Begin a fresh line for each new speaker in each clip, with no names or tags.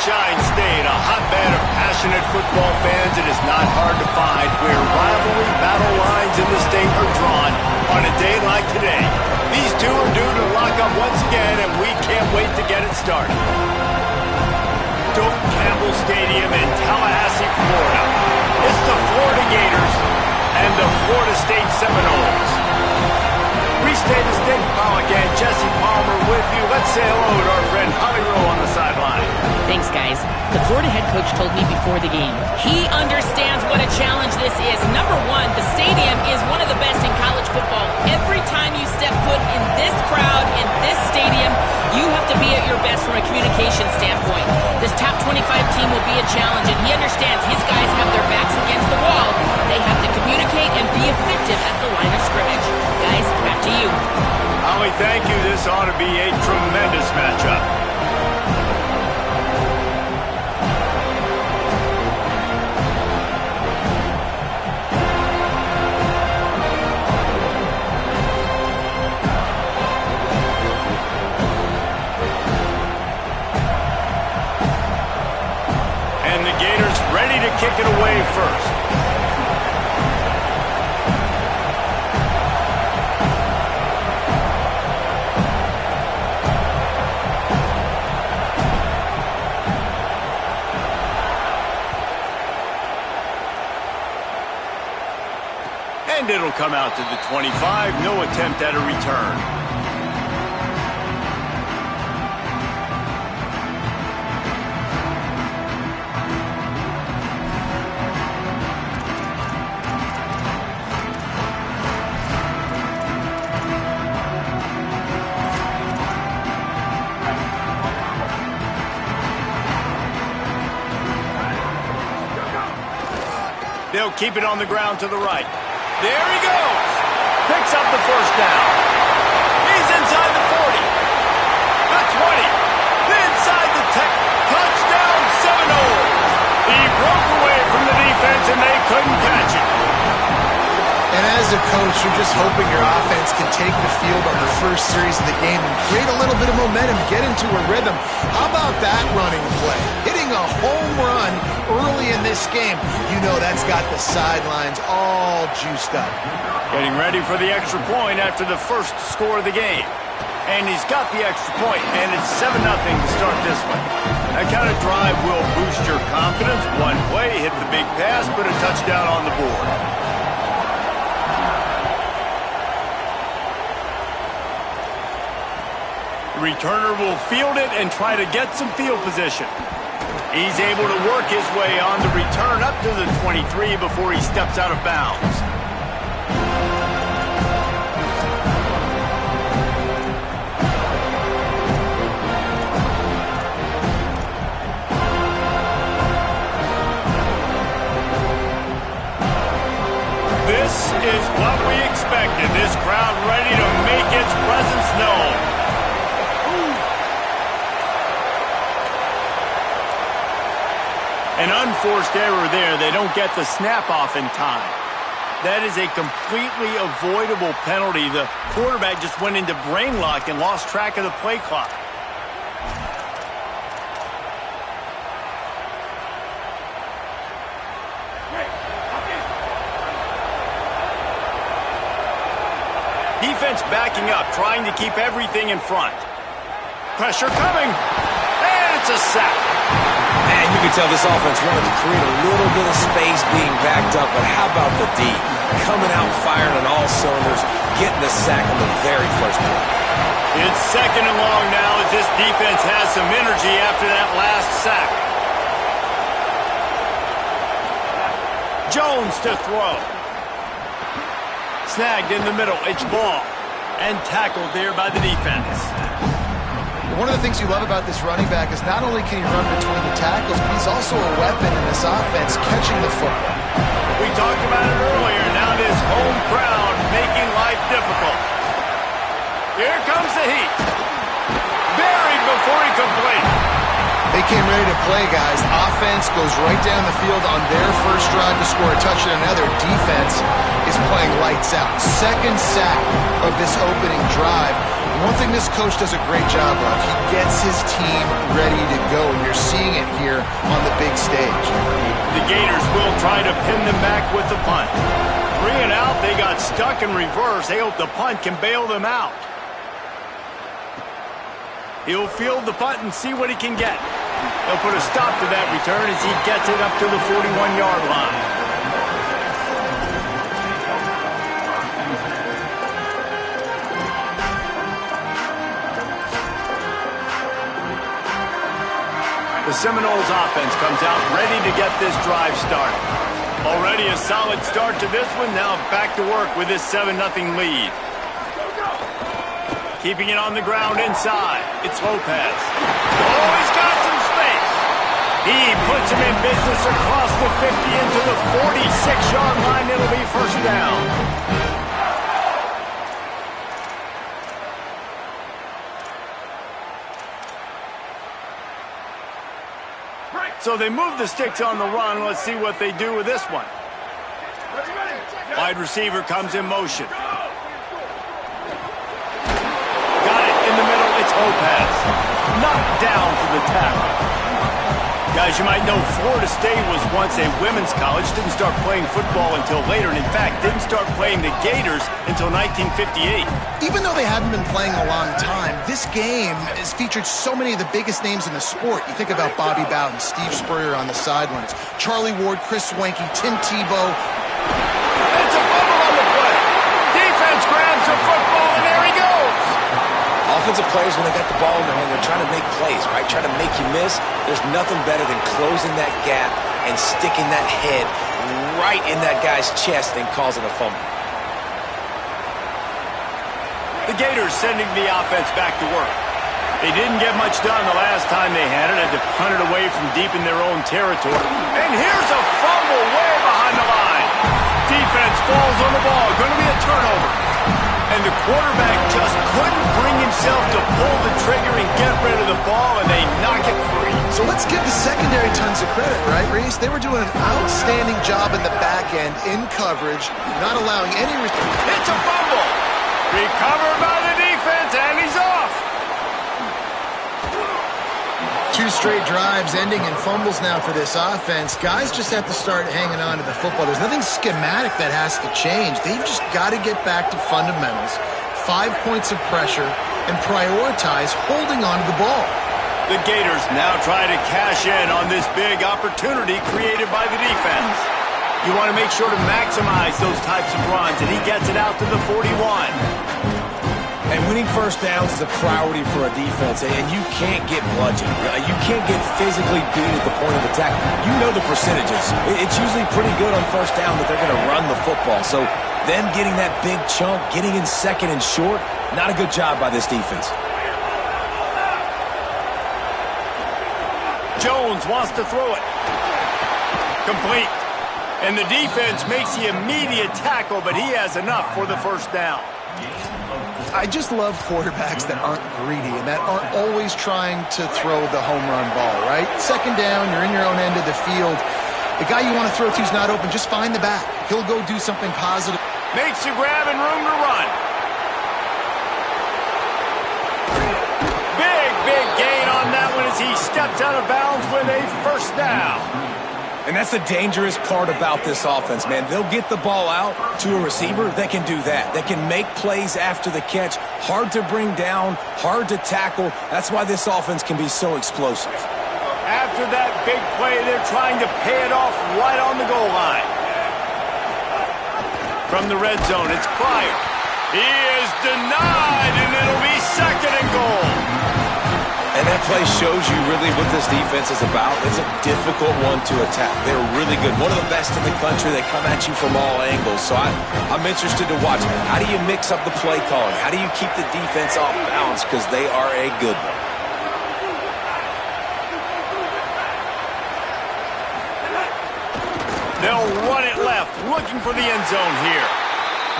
Sunshine State, a hotbed of passionate football fans. It is not hard to find where rivalry battle lines in the state are drawn on a day like today. These two are due to lock up once again, and we can't wait to get it started. Doak Campbell Stadium in Tallahassee, Florida. It's the Florida Gators and the Florida State Seminoles. Restate the State Pollock and Jesse Palmer with you. Let's say hello to our friend Holly Rowe on the sideline.
Thanks, guys. The Florida head coach told me before the game, he understands what a challenge this is. Number one, the stadium is one of the best in college football. Every time you step foot in this crowd, in this stadium, you have to be at your best from a communication standpoint. This top 25 team will be a challenge, and he understands his guys have their backs against the wall. They have to communicate and be effective at the line of scrimmage. Guys, back to you.
Holly, thank you. This ought to be a tremendous matchup. And the Gators ready to kick it away first. And it'll come out to the 25. No attempt at a return. They'll keep it on the ground to the right. There he goes. Picks up the first down. He's inside the 40. The 20. Inside the 10. Touchdown Seminoles. He broke away from the defense and they couldn't catch it.
And as a coach, you're just hoping your offense can take the field on the first series of the game and create a little bit of momentum, get into a rhythm. How about that running play? Hitting a home run early in this game. You know that's got the sidelines all juiced up.
Getting ready for the extra point after the first score of the game. And he's got the extra point, and it's 7-0 to start this one. That kind of drive will boost your confidence. One play, hit the big pass, put a touchdown on the board. The returner will field it and try to get some field position. He's able to work his way on the return up to the 23 before he steps out of bounds. This is what we expected. This crowd ready to make its presence known. An unforced error there. They don't get the snap off in time. That is a completely avoidable penalty. The quarterback just went into brain lock and lost track of the play clock. Defense backing up, trying to keep everything in front. Pressure coming. And it's a sack.
Man, you can tell this offense wanted to create a little bit of space being backed up, but how about the D? Coming out firing on all cylinders, getting the sack on the very first play.
It's 2nd and long now as this defense has some energy after that last sack. Jones to throw. Snagged in the middle. It's ball. And tackled there by the defense.
One of the things you love about this running back is not only can he run between the tackles, but he's also a weapon in this offense catching the football.
We talked about it earlier. Now this home crowd making life difficult. Here comes the heat. Buried before he completes.
They came ready to play, guys. Offense goes right down the field on their first drive to score a touchdown. Now their defense is playing lights out. Second sack of this opening drive. One thing this coach does a great job of, he gets his team ready to go, and you're seeing it here on the big stage.
The Gators will try to pin them back with the punt. 3 and out, they got stuck in reverse. They hope the punt can bail them out. He'll field the punt and see what he can get. He'll put a stop to that return as he gets it up to the 41-yard line. The Seminoles offense comes out ready to get this drive started. Already a solid start to this one. Now back to work with this 7-0 lead. Keeping it on the ground inside. It's Lopez. Oh, he's got some space. He puts him in business across the 50 into the 46-yard line. It'll be first down. So they move the sticks on the run. Let's see what they do with this one. Wide receiver comes in motion. Got it in the middle. It's Lopez. Knocked down for the tackle. Guys, you might know Florida State was once a women's college. Didn't start playing football until later. And in fact, didn't start playing the Gators until 1958.
Even though they haven't been playing a long time, this game has featured so many of the biggest names in the sport. You think about Bobby Bowden, Steve Spurrier on the sidelines, Charlie Ward, Chris Swanky, Tim Tebow.
It's a fumble on the play. Defense grabs the football, and there he goes.
Offensive players, when they got the ball in their hand, they're trying to make plays, right? Trying to make you miss. There's nothing better than closing that gap and sticking that head right in that guy's chest and causing a fumble.
The Gators sending the offense back to work. They didn't get much done the last time they had it. Had to punt it away from deep in their own territory. And here's a fumble way behind the line. Defense falls on the ball. Going to be a turnover. And the quarterback just couldn't bring himself to pull the trigger and get rid of the ball, and they knock it free.
So let's give the secondary tons of credit, right, Reese? They were doing an outstanding job in the back end, in coverage, not allowing any...
It's a fumble. Recovered by the defense, and he's off.
2 straight drives ending in fumbles now for this offense. Guys just have to start hanging on to the football. There's nothing schematic that has to change. They've just got to get back to fundamentals, 5 points of pressure, and prioritize holding on to the ball.
The Gators now try to cash in on this big opportunity created by the defense. You want to make sure to maximize those types of runs, and he gets it out to the 41.
And winning first downs is a priority for a defense, and you can't get bludgeoned. You can't get physically beat at the point of attack. You know the percentages. It's usually pretty good on first down that they're going to run the football. So them getting that big chunk, getting in second and short, not a good job by this defense.
Jones wants to throw it. Complete. And the defense makes the immediate tackle, but he has enough for the first down.
I just love quarterbacks that aren't greedy and that aren't always trying to throw the home run ball, right? Second down, you're in your own end of the field. The guy you want to throw to is not open. Just find the back. He'll go do something positive.
Makes the grab and room to run. Big gain on that one as he steps out of bounds with a first down.
And that's the dangerous part about this offense, man. They'll get the ball out to a receiver that can do that. They can make plays after the catch. Hard to bring down, hard to tackle. That's why this offense can be so explosive.
After that big play, they're trying to pay it off right on the goal line. From the red zone, it's Pryor. He is denied, and it'll be second and goal.
And that play shows you really what this defense is about. It's a difficult one to attack. They're really good. One of the best in the country. They come at you from all angles. So I'm interested to watch. How do you mix up the play calling? How do you keep the defense off balance? Because they are a good one.
They'll run it left, looking for the end zone here.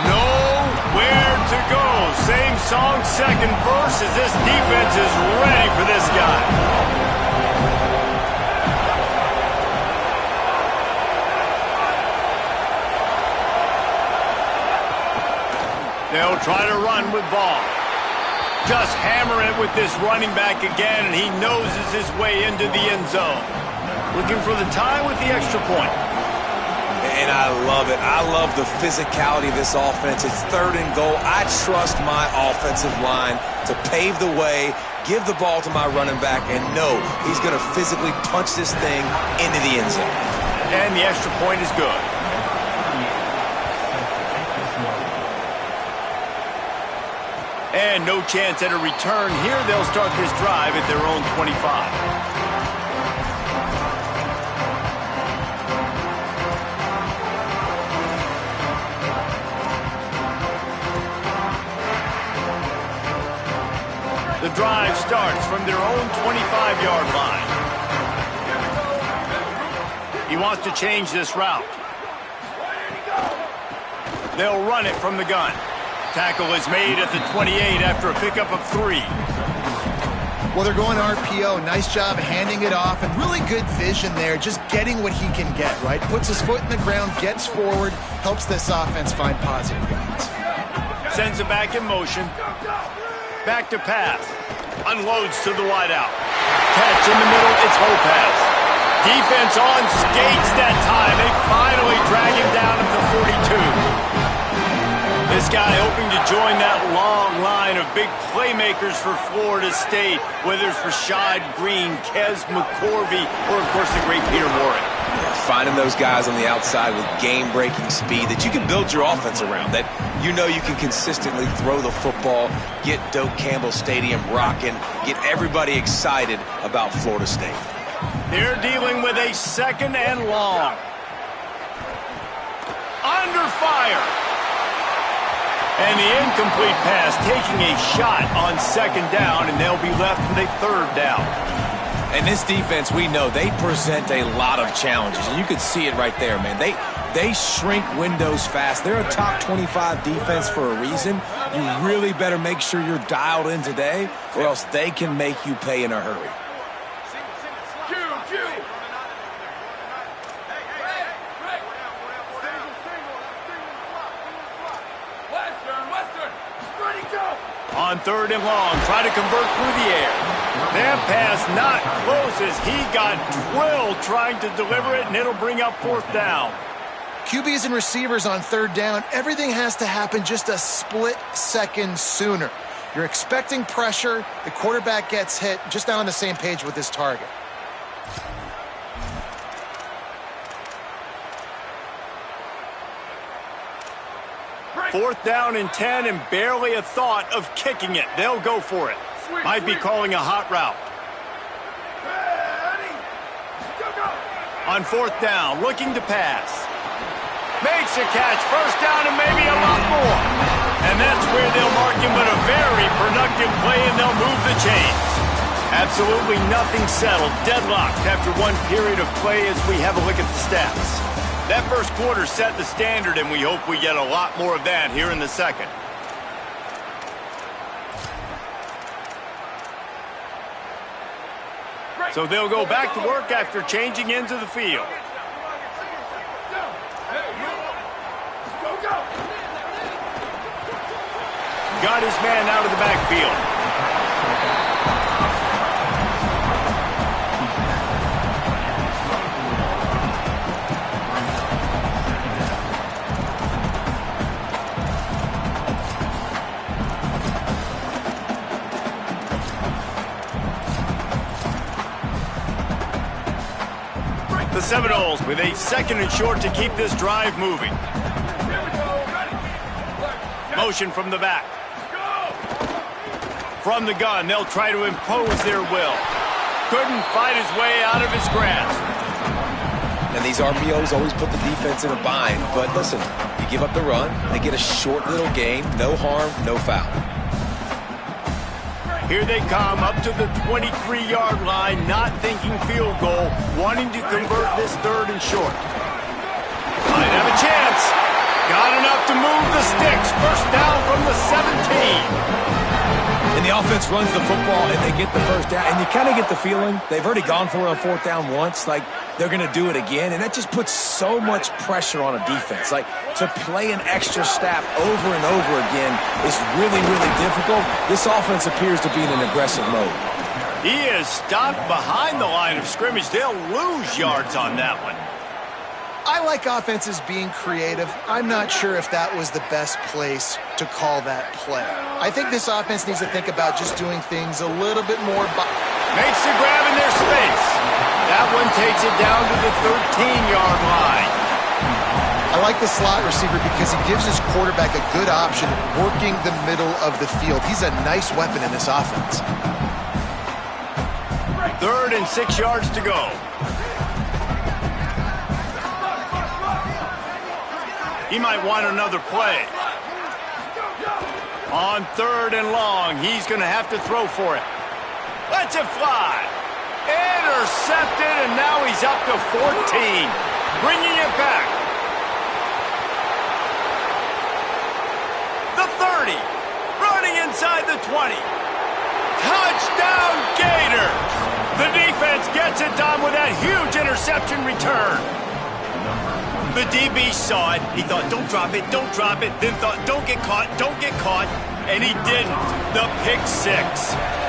Nowhere to go. Same song, second verse, as this defense is ready for this guy. They'll try to run with ball. Just hammer it with this running back again, and he noses his way into the end zone. Looking for the tie with the extra point.
And I love it. I love the physicality of this offense. It's 3rd and goal. I trust my offensive line to pave the way, give the ball to my running back, and know he's going to physically punch this thing into the end zone.
And the extra point is good. And no chance at a return here. They'll start this drive at their own 25. The drive starts from their own 25-yard line. He wants to change this route. They'll run it from the gun. Tackle is made at the 28 after a pickup of 3.
Well, they're going RPO. Nice job handing it off, and really good vision there, just getting what he can get, right? Puts his foot in the ground, gets forward, helps this offense find positive yards.
Sends it back in motion. Back to pass. Unloads to the wideout. Catch in the middle. It's Hopaz. Defense on skates that time. They finally drag him down at the 42. This guy hoping to join that long line of big playmakers for Florida State, whether it's Rashad Green, Kez McCorvey, or, of course, the great Peter Warren.
Finding those guys on the outside with game-breaking speed that you can build your offense around, that you know you can consistently throw the football, get Doak Campbell Stadium rocking, get everybody excited about Florida State.
They're dealing with a 2nd and long. Under fire. And the incomplete pass taking a shot on 2nd down, and they'll be left with a 3rd down.
And this defense, we know, they present a lot of challenges. And you can see it right there, man. They shrink windows fast. They're a top 25 defense for a reason. You really better make sure you're dialed in today, or else they can make you pay in a hurry.
On 3rd and long, try to convert through the air. That pass not close as he got drilled trying to deliver it, and it'll bring up 4th down.
QBs and receivers on 3rd down, everything has to happen just a split second sooner. You're expecting pressure, the quarterback gets hit, just not on the same page with his target.
Fourth down and 10, and barely a thought of kicking it. They'll go for it. Might be calling a hot route. On 4th down, looking to pass. Makes a catch, 1st down, and maybe a lot more. And that's where they'll mark him with a very productive play, and they'll move the chains. Absolutely nothing settled, deadlocked after one period of play as we have a look at the stats. That first quarter set the standard, and we hope we get a lot more of that here in the second. So they'll go back to work after changing into the field. Got his man out of the backfield. The Seminoles with a 2nd and short to keep this drive moving. Motion from the back. From the gun, they'll try to impose their will. Couldn't fight his way out of his grasp.
And these RPOs always put the defense in a bind. But listen, you give up the run, they get a short little gain, no harm, no foul.
Here they come up to the 23-yard line, not thinking field goal, wanting to convert this 3rd and short. Might have a chance. Got enough to move the sticks. 1st down from the 17.
And the offense runs the football, and they get the first down. And you kind of get the feeling they've already gone for it on fourth down once. Like, they're going to do it again. And that just puts so much pressure on a defense. Like, to play an extra snap over and over again is really, really difficult. This offense appears to be in an aggressive mode.
He is stopped behind the line of scrimmage. They'll lose yards on that one.
I like offenses being creative. I'm not sure if that was the best place to call that play. I think this offense needs to think about just doing things a little bit more.
Makes the grab in their space. That one takes it down to the 13-yard line.
I like the slot receiver because he gives his quarterback a good option working the middle of the field. He's a nice weapon in this offense.
3rd and 6 yards to go. He might want another play. On 3rd and long, he's going to have to throw for it. Lets it fly. Intercepted, and now he's up to 14. Bringing it back. The 30. Running inside the 20. Touchdown, Gators. The defense gets it done with that huge interception return. The DB saw it. He thought, don't drop it, don't drop it. Then thought, don't get caught, don't get caught. And he didn't. The pick 6.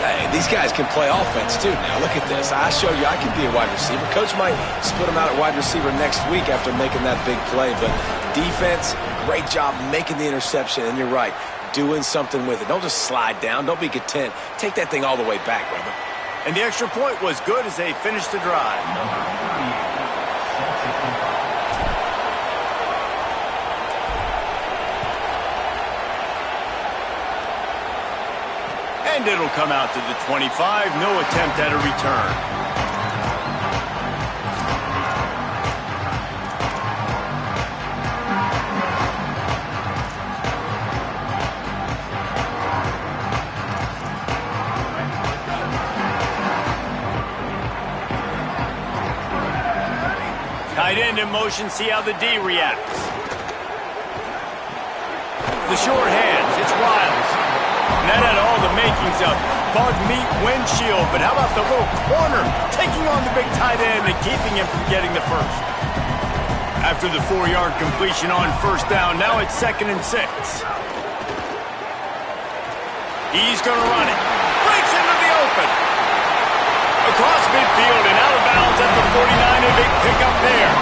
Hey, these guys can play offense, too. Now, look at this. I show you I can be a wide receiver. Coach might split him out at wide receiver next week after making that big play. But defense, great job making the interception. And you're right, doing something with it. Don't just slide down. Don't be content. Take that thing all the way back, brother.
And the extra point was good as they finished the drive. And it'll come out to the 25. No attempt at a return. Tight end in motion. See how the D reacts. The short hands. It's Wiles. That had all the makings of bug meat windshield, but how about the little corner taking on the big tight end and keeping him from getting the first? After the 4-yard completion on first down, now it's 2nd and 6. He's going to run it. Breaks into the open. Across midfield and out of bounds at the 49, a big pickup there.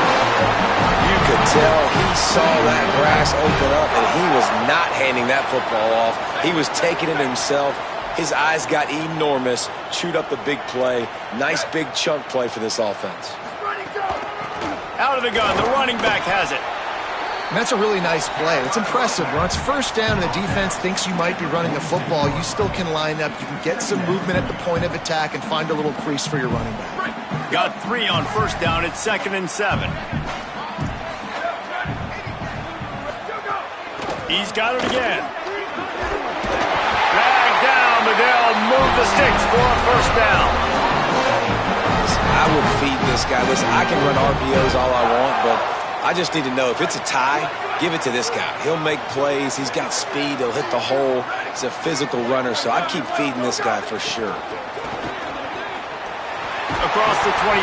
You could tell he saw that grass open up, and he was not handing that football off. He was taking it himself. His eyes got enormous, chewed up the big play. Nice big chunk play for this offense.
Out of the gun, the running back has it.
And that's a really nice play. It's impressive. When it's first down and the defense thinks you might be running the football, you still can line up. You can get some movement at the point of attack and find a little crease for your running back.
Got 3 on first down. It's 2nd and 7. He's got it again. Dragged down, but they'll move the sticks for a first down.
I would feed this guy. Listen, I can run RPOs all I want, but I just need to know if it's a tie, give it to this guy. He'll make plays. He's got speed. He'll hit the hole. He's a physical runner, so I'd keep feeding this guy for sure.
Across the 25.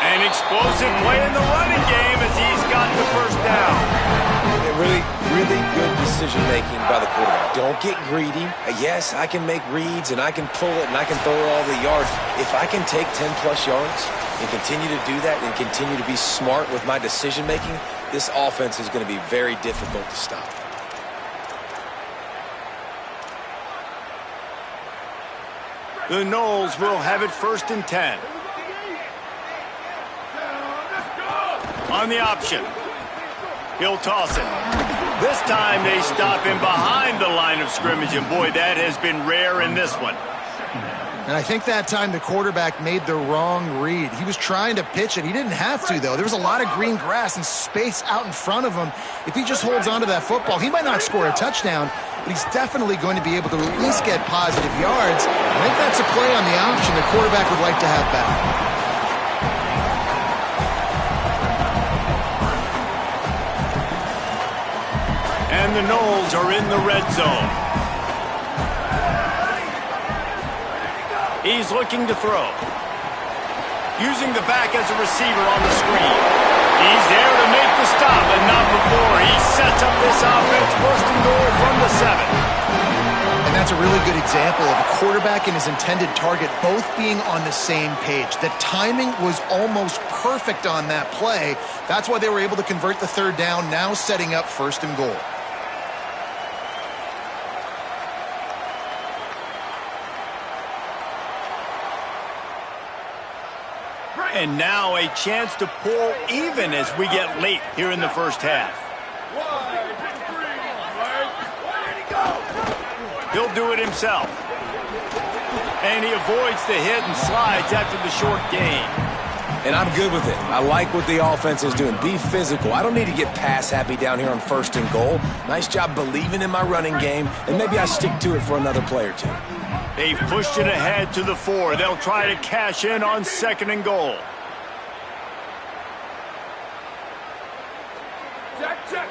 An explosive play in the running game as he's got the first down.
Really, really good decision-making by the quarterback. Don't get greedy. Yes, I can make reads, and I can pull it, and I can throw all the yards. If I can take 10-plus yards and continue to do that and continue to be smart with my decision-making, this offense is going to be very difficult to stop.
The Noles will have it 1st and 10. On the option. He'll toss it. This time they stop him behind the line of scrimmage, and boy, that has been rare in this one.
And I think that time the quarterback made the wrong read. He was trying to pitch it. He didn't have to, though. There was a lot of green grass and space out in front of him. If he just holds onto that football, he might not score a touchdown, but he's definitely going to be able to at least get positive yards. I think that's a play on the option the quarterback would like to have back.
And the Noles are in the red zone. He's looking to throw. Using the back as a receiver on the screen. He's there to make the stop, but not before. He sets up this offense, first and goal from the 7.
And that's a really good example of a quarterback and his intended target both being on the same page. The timing was almost perfect on that play. That's why they were able to convert the 3rd down, now setting up first and goal.
And now a chance to pull even as we get late here in the first half. He'll do it himself. And he avoids the hit and slides after the short gain.
And I'm good with it. I like what the offense is doing. Be physical. I don't need to get pass happy down here on first and goal. Nice job believing in my running game, and maybe I stick to it for another play or two.
They've pushed it ahead to the 4. They'll try to cash in on 2nd and goal.
Check.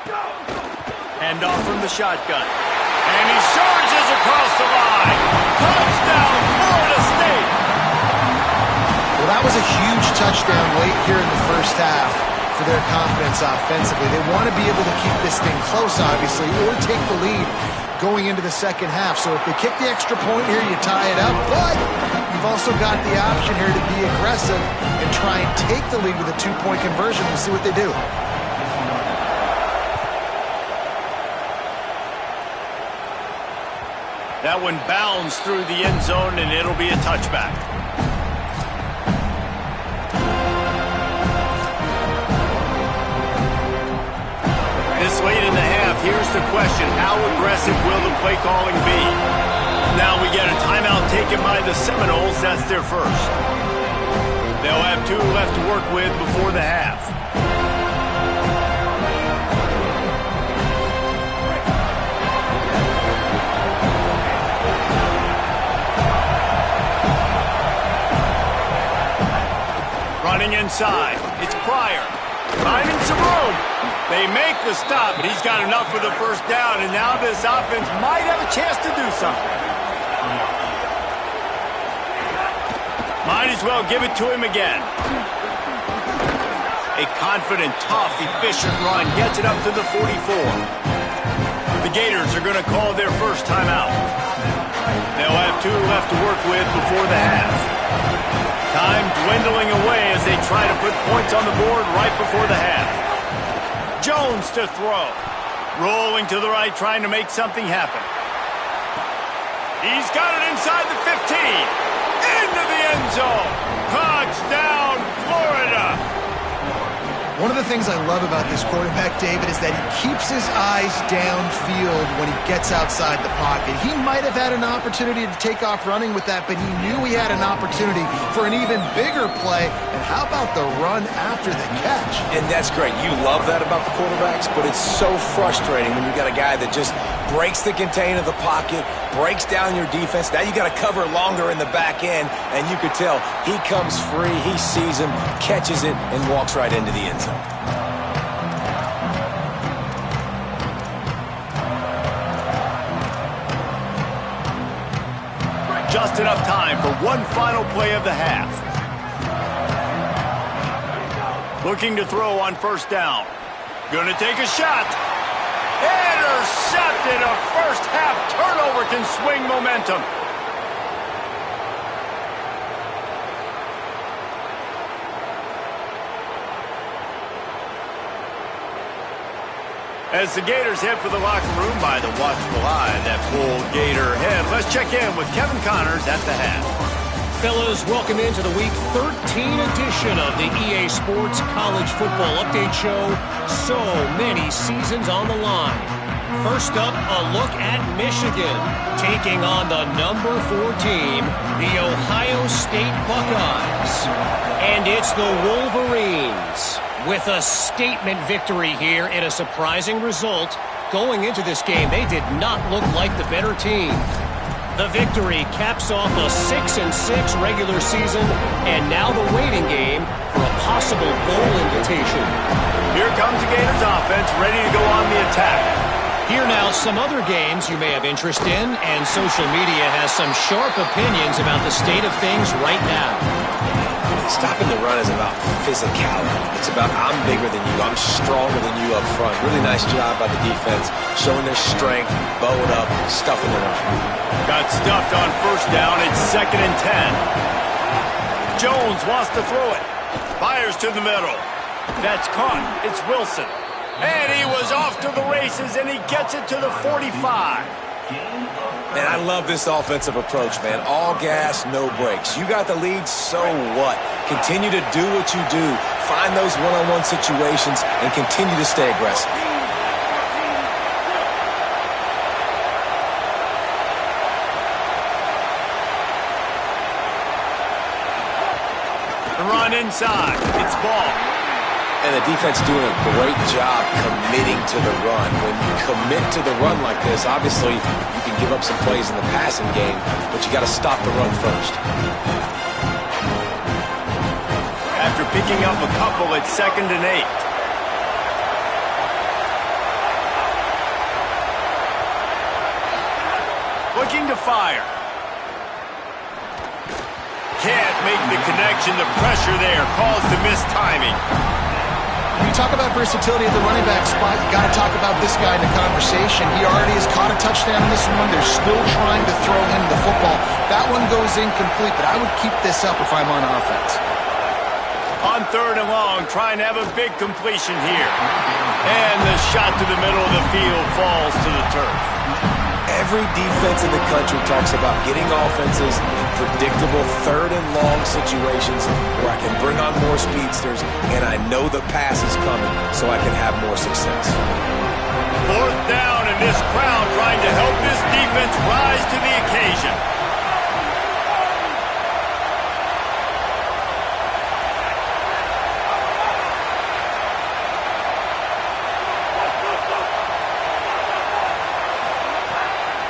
Go.
Hand off from the shotgun. And he charges across the line. Touchdown, Florida State.
Well, that was a huge touchdown late here in the first half for their confidence offensively. They want to be able to keep this thing close, obviously, or take the lead going into the second half. So if they kick the extra point here, you tie it up. But you've also got the option here to be aggressive and try and take the lead with a 2-point conversion. We'll see what they do.
That one bounds through the end zone, and it'll be a touchback. This late in the half, here's the question. How aggressive will the play calling be? Now we get a timeout taken by the Seminoles. That's their first. They'll have 2 left to work with before the half. Running inside. It's Pryor. Finding some room. They make the stop, but he's got enough for the first down, and now this offense might have a chance to do something. Might as well give it to him again. A confident, tough, efficient run gets it up to the 44. The Gators are going to call their first timeout. They'll have 2 left to work with before the half. Time dwindling away as they try to put points on the board right before the half. Jones to throw. Rolling to the right, trying to make something happen. He's got it inside the 15. Into the end zone. Touchdown, Florida.
One of the things I love about this quarterback, David, is that he keeps his eyes downfield when he gets outside the pocket. He might have had an opportunity to take off running with that, but he knew he had an opportunity for an even bigger play. And how about the run after the catch?
And that's great. You love that about the quarterbacks, but it's so frustrating when you got a guy that just breaks the contain of the pocket, breaks down your defense. Now you got to cover longer in the back end, and you could tell he comes free, he sees him, catches it, and walks right into the end zone.
Just enough time for one final play of the half. Looking to throw on first down. Gonna take a shot. Intercepted. A first half turnover can swing momentum. As the Gators head for the locker room by the watchful eye, that full Gator head. Let's check in with Kevin Connors at the half.
Fellas, welcome into the Week 13 edition of the EA Sports College Football Update Show. So many seasons on the line. First up, a look at Michigan, taking on the number 4 team, the Ohio State Buckeyes. And it's the Wolverines with a statement victory here in a surprising result. Going into this game, they did not look like the better team. The victory caps off a 6-6 regular season, and now the waiting game for a possible bowl invitation.
Here comes the Gators offense, ready to go on the attack.
Here now, some other games you may have interest in, and social media has some sharp opinions about the state of things right now.
Stopping the run is about physicality. It's about I'm bigger than you, I'm stronger than you up front. Really nice job by the defense, showing their strength, bowing up, stuffing the run.
Got stuffed on first down. It's 2nd and 10. Jones wants to throw it. Fires to the middle. That's caught. It's Wilson. And he was off to the races, and he gets it to the 45.
And I love this offensive approach, man. All gas, no brakes. You got the lead, so what? Continue to do what you do. Find those one-on-one situations and continue to stay aggressive.
The run inside. It's ball.
And the defense doing a great job committing to the run. When you commit to the run like this, obviously you can give up some plays in the passing game, but you got to stop the run first.
After picking up a couple, it's 2nd and 8. Looking to fire. Can't make the connection. The pressure there caused the missed timing.
When you talk about versatility at the running back spot, you got to talk about this guy in the conversation. He already has caught a touchdown in this one. They're still trying to throw him the football. That one goes incomplete, but I would keep this up if I'm on offense.
On 3rd and long, trying to have a big completion here. And the shot to the middle of the field falls to the turf.
Every defense in the country talks about getting offenses in predictable 3rd and long situations where I can bring on more speedsters and I know the pass is coming so I can have more success.
4th down, and this crowd trying to help this defense rise to the occasion.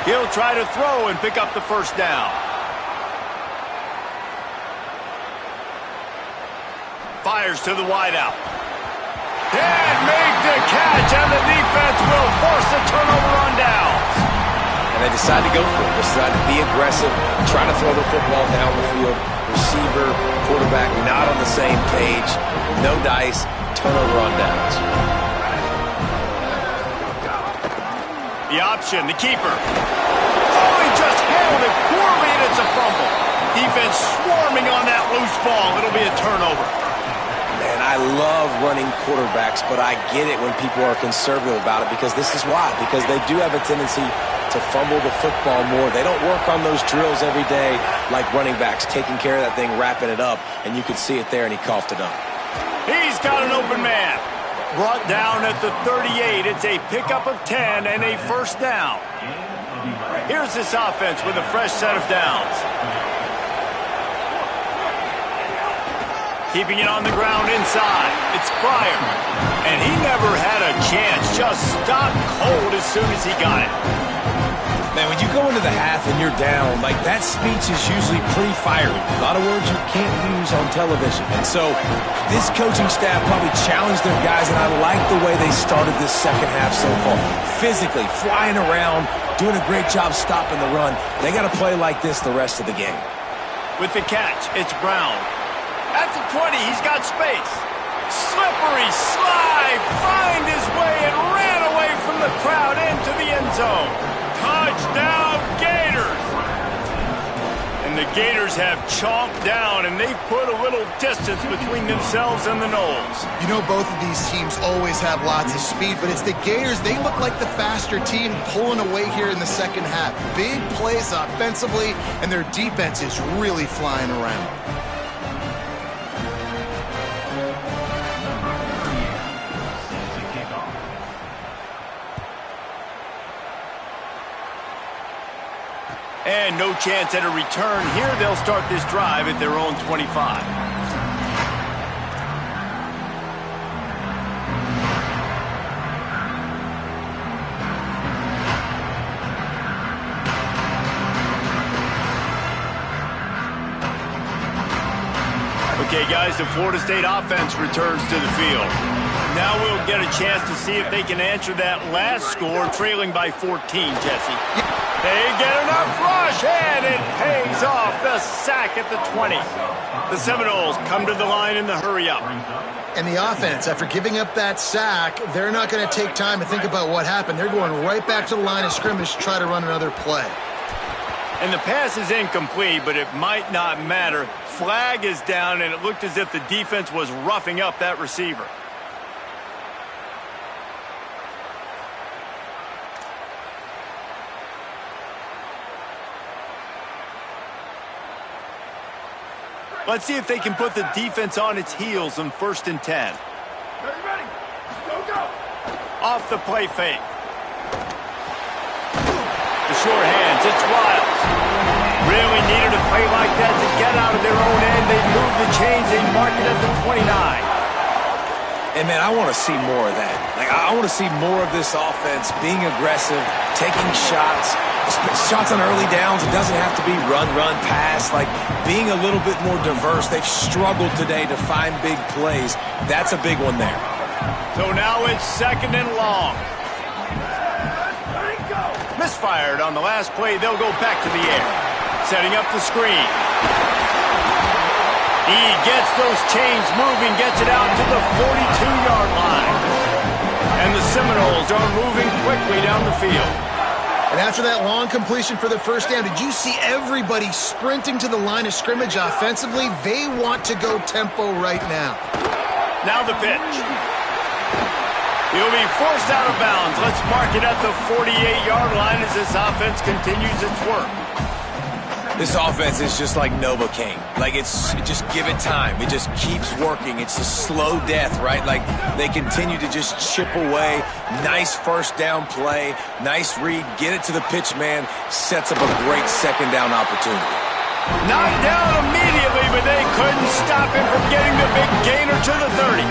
He'll try to throw and pick up the first down. Fires to the wideout. And make the catch, and the defense will force a turnover on downs.
And they decide to go for it. They decide to be aggressive, try to throw the football down the field. Receiver, quarterback not on the same page. No dice, turnover on downs.
The option, the keeper. Oh, he just handled it poorly, and it's a fumble. Defense swarming on that loose ball. It'll be a turnover.
Man, I love running quarterbacks, but I get it when people are conservative about it because this is why. Because they do have a tendency to fumble the football more. They don't work on those drills every day like running backs, taking care of that thing, wrapping it up, and you could see it there, and he coughed it up.
He's got an open man. Brought down at the 38. It's a pickup of 10 and a first down. Here's this offense with a fresh set of downs. Keeping it on the ground inside. It's Pryor. And he never had a chance. Just stopped cold as soon as he got it.
Man, when you go into the half and you're down, like that speech is usually pretty fiery. A lot of words you can't use on television. And so this coaching staff probably challenged their guys, and I like the way they started this second half so far. Physically, flying around, doing a great job stopping the run. They got to play like this the rest of the game.
With the catch, it's Brown. At the 20, he's got space. Slippery slide, find his way and ran away from the crowd into the end zone. Touchdown, Gators! And the Gators have chomped down, and they've put a little distance between themselves and the Noles.
You know, both of these teams always have lots of speed, but it's the Gators. They look like the faster team pulling away here in the second half. Big plays offensively, and their defense is really flying around.
And no chance at a return here. They'll start this drive at their own 25. Okay, guys, the Florida State offense returns to the field. Now we'll get a chance to see if they can answer that last score, trailing by 14, Jesse. They get enough rush, and it pays off. The sack at the 20. The Seminoles come to the line in the hurry-up.
And the offense, after giving up that sack, they're not going to take time to think about what happened. They're going right back to the line of scrimmage to try to run another play.
And the pass is incomplete, but it might not matter. Flag is down, and it looked as if the defense was roughing up that receiver. Let's see if they can put the defense on its heels on 1st and 10.
Ready? Go!
Off the play fake. The short hands, it's Wiles. Really needed a play like that to get out of their own end. They move the chains, they mark it at the 29.
And, man, I want to see more of that. Like, I want to see more of this offense being aggressive, taking shots on early downs. It doesn't have to be run, pass. Like, being a little bit more diverse. They've struggled today to find big plays. That's a big one there.
So now it's 2nd and long.
Ready, go!
Misfired on the last play. They'll go back to the air. Setting up the screen. He gets those chains moving, gets it out to the 42-yard line. And the Seminoles are moving quickly down the field.
And after that long completion for the first down, did you see everybody sprinting to the line of scrimmage offensively? They want to go tempo right now.
Now the pitch. He'll be forced out of bounds. Let's mark it at the 48-yard line as this offense continues its work.
This offense is just like Novocaine. Like, just give it time. It just keeps working. It's a slow death, right? Like, they continue to just chip away. Nice first down play. Nice read. Get it to the pitch man. Sets up a great second down opportunity.
Knocked down immediately, but they couldn't stop him from getting the big gainer to the 30.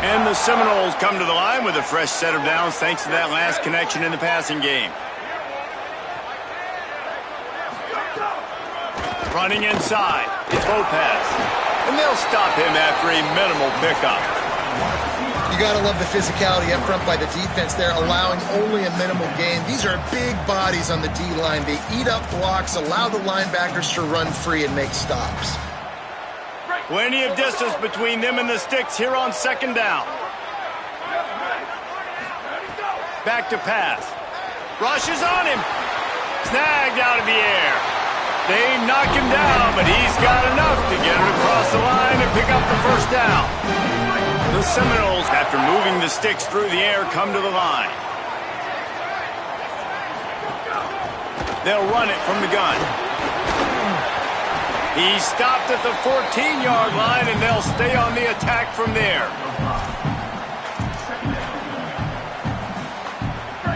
And the Seminoles come to the line with a fresh set of downs thanks to that last connection in the passing game. Running inside, it's Lopez. And they'll stop him after a minimal pickup.
You got to love the physicality up front by the defense there, allowing only a minimal gain. These are big bodies on the D-line. They eat up blocks, allow the linebackers to run free and make stops.
Plenty of distance between them and the sticks here on 2nd down. Back to pass. Rushes on him. Snagged out of the air. They knock him down, but he's got enough to get it across the line and pick up the first down. The Seminoles, after moving the sticks through the air, come to the line. They'll run it from the gun. He stopped at the 14-yard line, and they'll stay on the attack from there.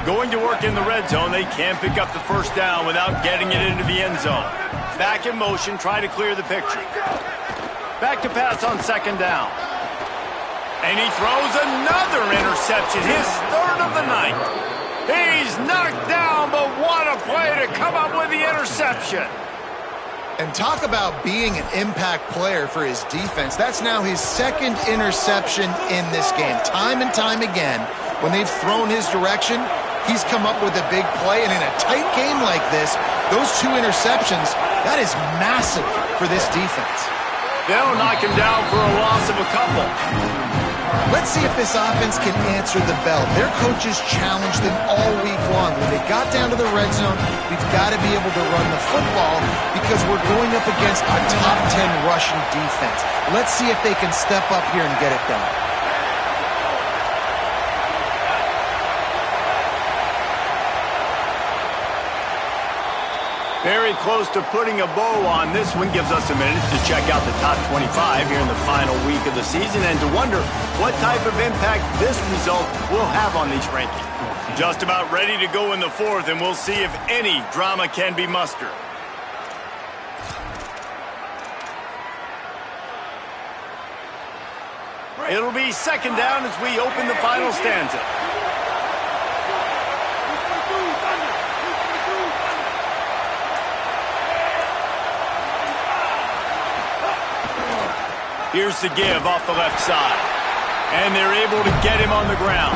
Going to work in the red zone, they can't pick up the first down without getting it into the end zone. Back in motion, try to clear the picture. Back to pass on 2nd down. And he throws another interception, his 3rd of the night. He's knocked down, but what a play to come up with the interception.
And talk about being an impact player for his defense. That's now his 2nd interception in this game. Time and time again, when they've thrown his direction, he's come up with a big play. And in a tight game like this, those 2 interceptions, that is massive for this defense.
They'll knock him down for a loss of a couple.
Let's see if this offense can answer the bell. Their coaches challenged them all week long. When they got down to the red zone, we've got to be able to run the football because we're going up against a top 10 rushing defense. Let's see if they can step up here and get it done.
Very close to putting a bow on this one. Gives us a minute to check out the top 25 here in the final week of the season and to wonder what type of impact this result will have on these rankings. Just about ready to go in the 4th, and we'll see if any drama can be mustered. It'll be 2nd down as we open the final stanza. Here's the give off the left side. And they're able to get him on the ground.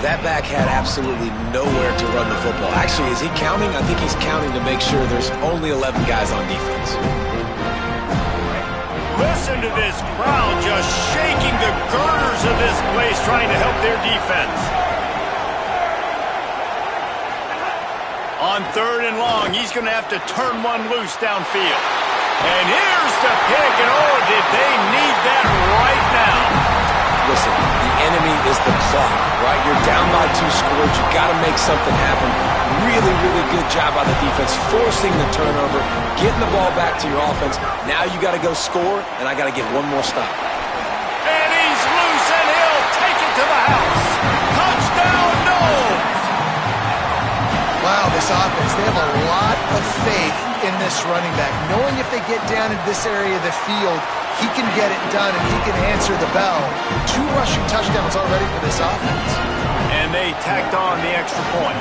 That back had absolutely nowhere to run the football. Actually, is he counting? I think he's counting to make sure there's only 11 guys on defense.
Listen to this crowd just shaking the girders of this place trying to help their defense. On 3rd and long, he's going to have to turn one loose downfield. And here's the pick, and oh, did they need that right now.
Listen, the enemy is the clock, right? You're down by 2 scores. You got to make something happen. Really, really good job by the defense, forcing the turnover, getting the ball back to your offense. Now you got to go score, and I got to get one more stop.
And he's loose, and he'll take it to the house. Touchdown, Knowles!
Wow, this offense, they have a lot of faith in this running back, knowing if they get down in this area of the field, he can get it done and he can answer the bell. 2 rushing touchdowns already for this offense.
And they tacked on the extra point.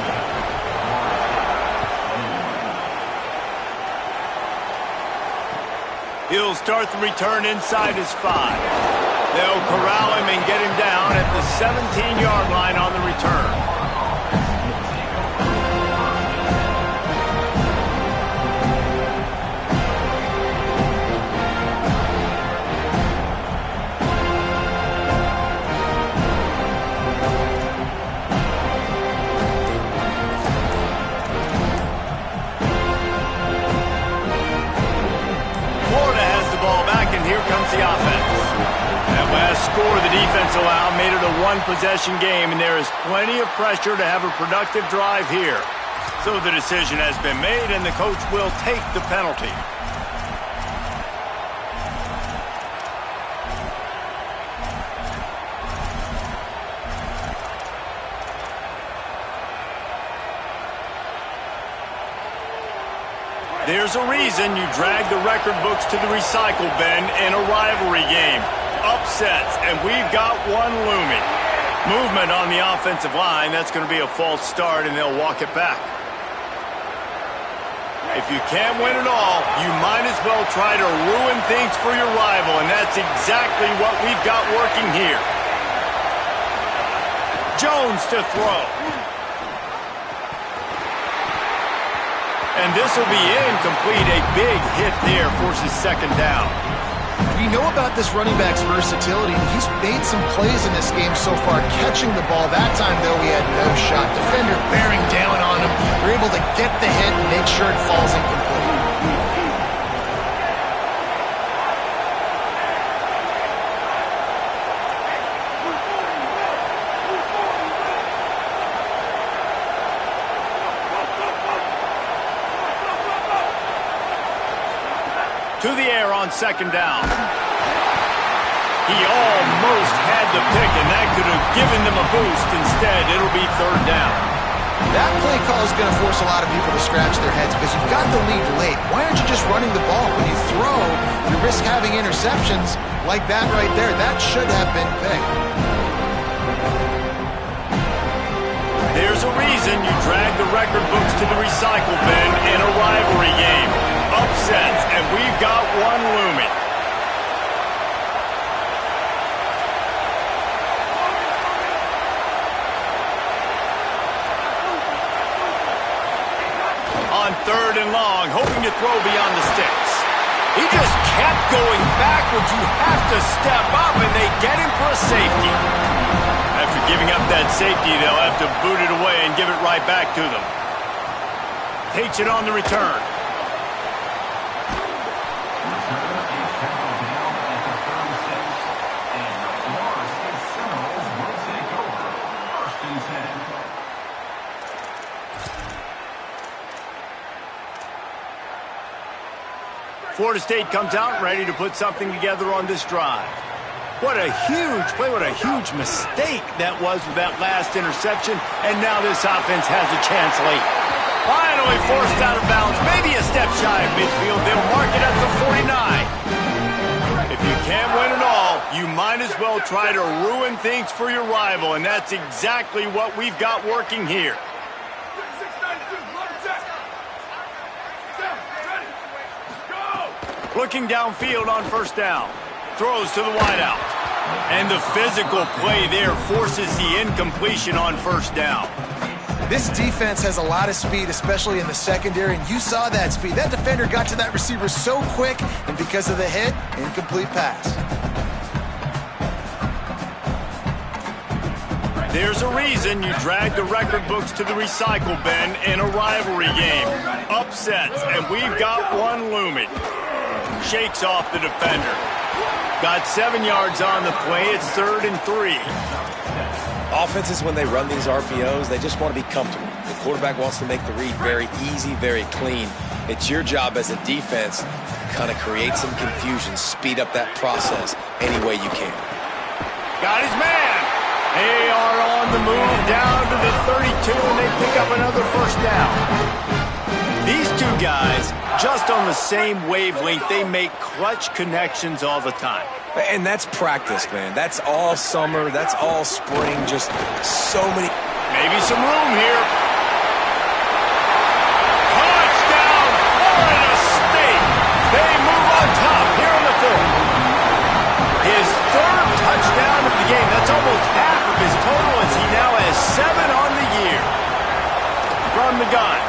He'll start the return inside his 5. They'll corral him and get him down at the 17-yard line on the return. Here comes the offense. That last score the defense allowed made it a 1-possession game, and there is plenty of pressure to have a productive drive here. So the decision has been made, and the coach will take the penalty. There's a reason you drag the record books to the recycle bin in a rivalry game. Upsets, and we've got one looming. Movement on the offensive line, that's going to be a false start, and they'll walk it back. If you can't win it all, you might as well try to ruin things for your rival, and that's exactly what we've got working here. Jones to throw. And this will be incomplete. A big hit there, forces 2nd down.
We know about this running back's versatility, and he's made some plays in this game so far, catching the ball. That time, though, he had no shot. Defender bearing down on him. They're able to get the hit and make sure it falls incomplete.
To the air on 2nd down. He almost had the pick, and that could have given them a boost. Instead, it'll be 3rd down.
That play call is going to force a lot of people to scratch their heads because you've got the lead late. Why aren't you just running the ball? When you throw, you risk having interceptions like that right there. That should have been picked.
There's a reason you drag the record books to the recycle bin in a rivalry game. Upsets, and we've got one looming. On 3rd and long, hoping to throw beyond the sticks. He just kept going backwards. You have to step up, and they get him for a safety. After giving up that safety, they'll have to boot it away and give it right back to them. Takes it on the return. Florida State comes out ready to put something together on this drive. What a huge play, what a huge mistake that was with that last interception, and now this offense has a chance late. Finally forced out of bounds, maybe a step shy of midfield. They'll mark it at the 49. If you can't win it all, you might as well try to ruin things for your rival, and that's exactly what we've got working here. Looking downfield on 1st down. Throws to the wideout. And the physical play there forces the incompletion on first down.
This defense has a lot of speed, especially in the secondary, and you saw that speed. That defender got to that receiver so quick, and because of the hit, incomplete pass.
There's a reason you drag the record books to the recycle bin in a rivalry game. Upsets, and we've got one looming. Shakes off the defender. Got 7 yards on the play. It's 3rd and 3.
Offenses, when they run these RPOs, they just want to be comfortable. The quarterback wants to make the read very easy, very clean. It's your job as a defense to kind of create some confusion, speed up that process any way you can.
Got his man. They are on the move down to the 32, and they pick up another first down. These two guys, just on the same wavelength, they make clutch connections all the time.
And that's practice, man. That's all summer. That's all spring. Just so many.
Maybe some room here. Touchdown, Florida State. They move on top here in the 4th. His 3rd touchdown of the game. That's almost half of his total as he now has 7 on the year. From the gun.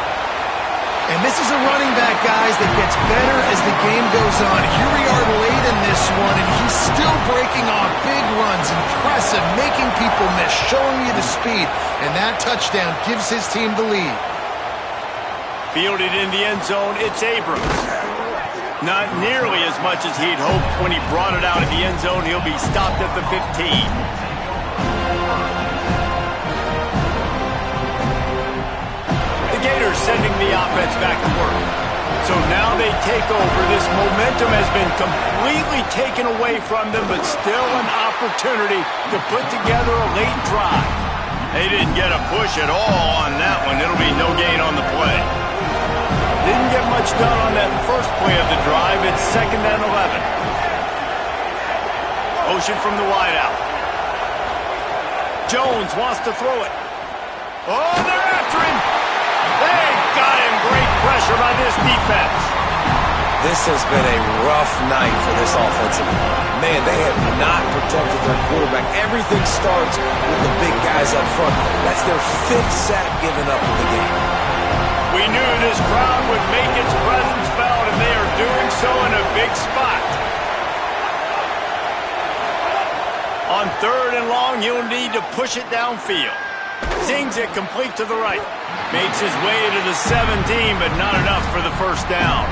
And this is a running back, guys, that gets better as the game goes on. Here we are late in this one, and he's still breaking off big runs. Impressive, making people miss, showing you the speed. And that touchdown gives his team the lead.
Fielded in the end zone, it's Abrams. Not nearly as much as he'd hoped when he brought it out of the end zone. He'll be stopped at the 15. Gators sending the offense back to work. So now they take over. This momentum has been completely taken away from them, but still an opportunity to put together a late drive. They didn't get a push at all on that one. It'll be no gain on the play. Didn't get much done on that first play of the drive. It's 2nd and 11. Motion from the wideout. Jones wants to throw it. Oh, they're after him. They got him. Great pressure by this defense.
This has been a rough night for this offensive line. Man, they have not protected their quarterback. Everything starts with the big guys up front. That's their 5th sack given up in the game.
We knew this crowd would make its presence felt, and they are doing so in a big spot. On 3rd and long, you'll need to push it downfield. Zings it complete to the right. Makes his way to the 17, but not enough for the first down.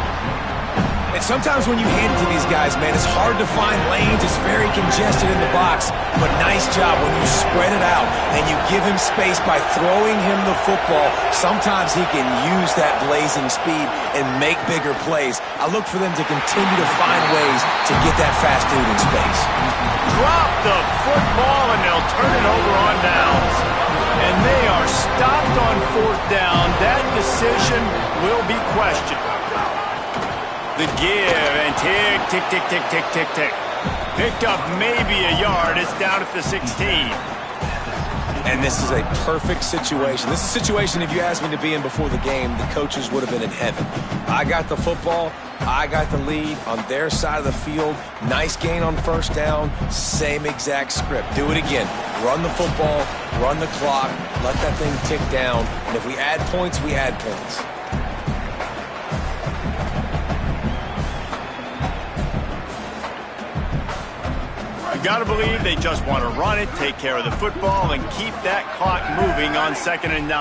And sometimes when you hand it to these guys, man, it's hard to find lanes. It's very congested in the box. But nice job when you spread it out and you give him space by throwing him the football. Sometimes he can use that blazing speed and make bigger plays. I look for them to continue to find ways to get that fast dude in space.
Drop the football, and they'll turn it over on downs. And they are stopped on 4th down. That decision will be questioned. The give, and tick, tick, tick, tick, tick, tick, tick. Picked up maybe a yard. It's down at the 16.
And this is a perfect situation. This is a situation, if you asked me to be in before the game, the coaches would have been in heaven. I got the football. I got the lead on their side of the field. Nice gain on first down. Same exact script. Do it again. Run the football. Run the clock. Let that thing tick down. And if we add points, we add points.
Got to believe they just want to run it, take care of the football, and keep that clock moving on 2nd and 9.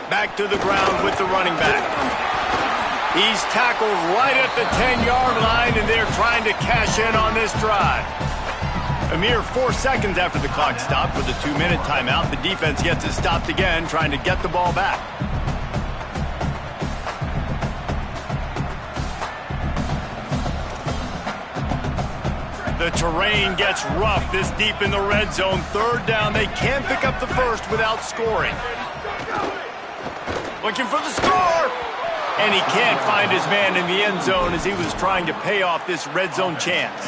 Back to the ground with the running back. He's tackled right at the 10-yard line, and they're trying to cash in on this drive. A mere 4 seconds after the clock stopped with a 2-minute timeout, the defense gets it stopped again, trying to get the ball back. The terrain gets rough this deep in the red zone. 3rd down. They can't pick up the first without scoring. Looking for the score. And he can't find his man in the end zone as he was trying to pay off this red zone chance.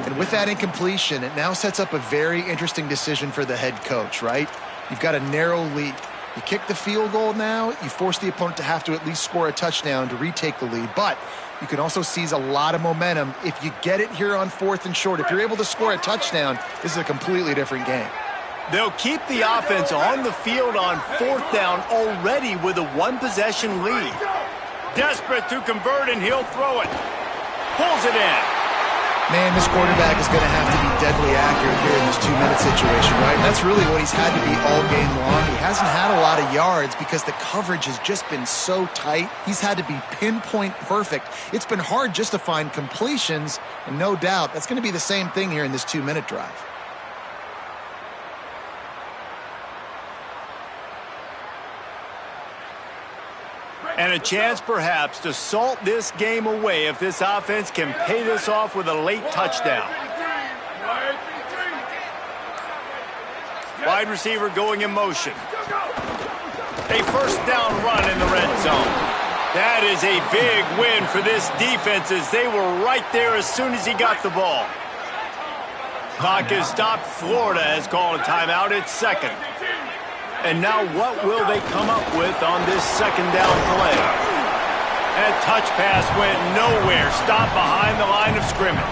And with that incompletion, it now sets up a very interesting decision for the head coach, right? You've got a narrow lead. You kick the field goal now, you force the opponent to have to at least score a touchdown to retake the lead. But you can also seize a lot of momentum if you get it here on 4th and short. If you're able to score a touchdown, this is a completely different game.
They'll keep the offense on the field on 4th down already with a one-possession lead. Desperate to convert, and he'll throw it. Pulls it in.
Man, this quarterback is going to have to be deadly accurate here in this 2-minute situation, right? And that's really what he's had to be all game long. He hasn't had a lot of yards because the coverage has just been so tight. He's had to be pinpoint perfect. It's been hard just to find completions, and no doubt that's going to be the same thing here in this 2-minute drive.
And a chance, perhaps, to salt this game away if this offense can pay this off with a late touchdown. Wide receiver going in motion. A first down run in the red zone. That is a big win for this defense as they were right there as soon as he got the ball. Clock is stopped. Florida has called a timeout. It's second. And now what will they come up with on this second down play? That touch pass went nowhere. Stopped behind the line of scrimmage.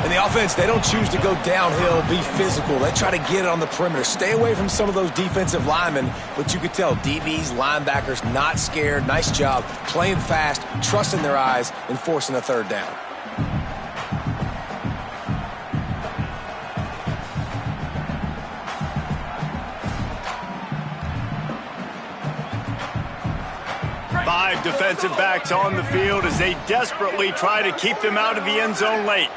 And the offense, they don't choose to go downhill, be physical. They try to get it on the perimeter. Stay away from some of those defensive linemen. But you could tell DBs, linebackers, not scared. Nice job playing fast, trusting their eyes, and forcing a third down.
Five defensive backs on the field as they desperately try to keep them out of the end zone late.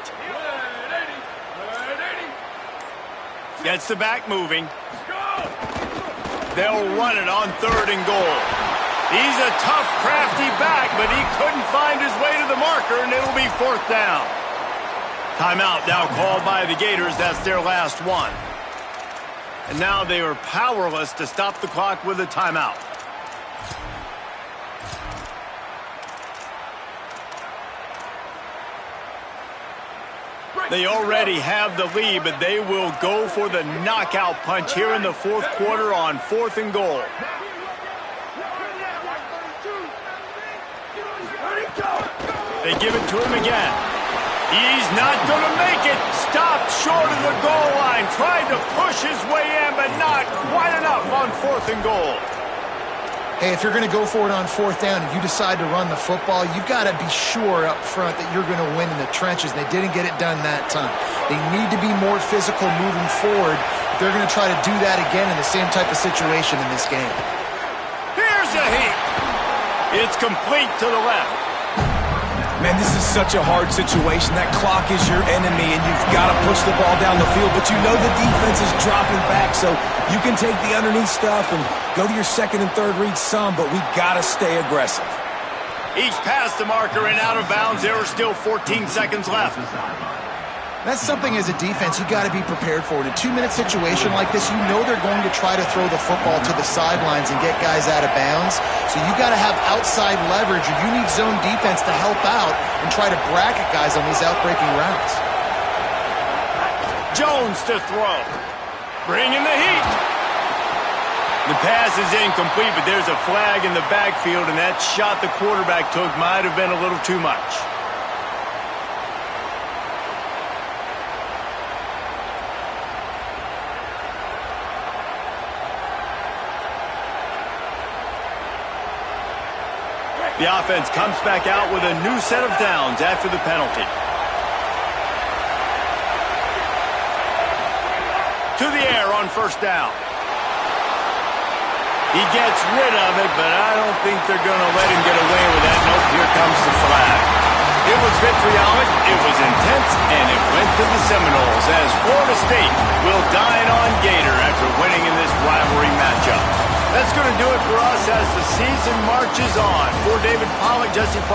Gets the back moving. They'll run it on 3rd and goal. He's a tough, crafty back, but he couldn't find his way to the marker, and it'll be 4th down. Timeout now called by the Gators. That's their last one. And now they are powerless to stop the clock with a timeout. They already have the lead, but they will go for the knockout punch here in the 4th quarter on 4th and goal. They give it to him again. He's not going to make it. Stopped short of the goal line. Tried to push his way in, but not quite enough on 4th and goal.
Hey, if you're going to go for it on 4th down and you decide to run the football, you've got to be sure up front that you're going to win in the trenches, and they didn't get it done that time. They need to be more physical moving forward if they're going to try to do that again in the same type of situation in this game.
Here's a heat. It's complete to the left.
Man, this is such a hard situation. That clock is your enemy, and you've got to push the ball down the field. But you know the defense is dropping back, so you can take the underneath stuff and go to your 2nd and 3rd read some, but we got to stay aggressive.
Each past the marker and out of bounds. There are still 14 seconds left.
That's something as a defense you got to be prepared for. In a 2-minute situation like this, you know they're going to try to throw the football to the sidelines and get guys out of bounds. So you got to have outside leverage, or you need zone defense to help out and try to bracket guys on these outbreaking routes.
Jones to throw. Bringing the heat. The pass is incomplete, but there's a flag in the backfield, and that shot the quarterback took might have been a little too much. The offense comes back out with a new set of downs after the penalty. To the air on 1st down. He gets rid of it, but I don't think they're going to let him get away with that. Nope, here comes the flag. It was vitriolic, it was intense, and it went to the Seminoles as Florida State will dine on Gator after winning in this rivalry matchup. That's going to do it for us as the season marches on. For David Pollack, Jesse Paul.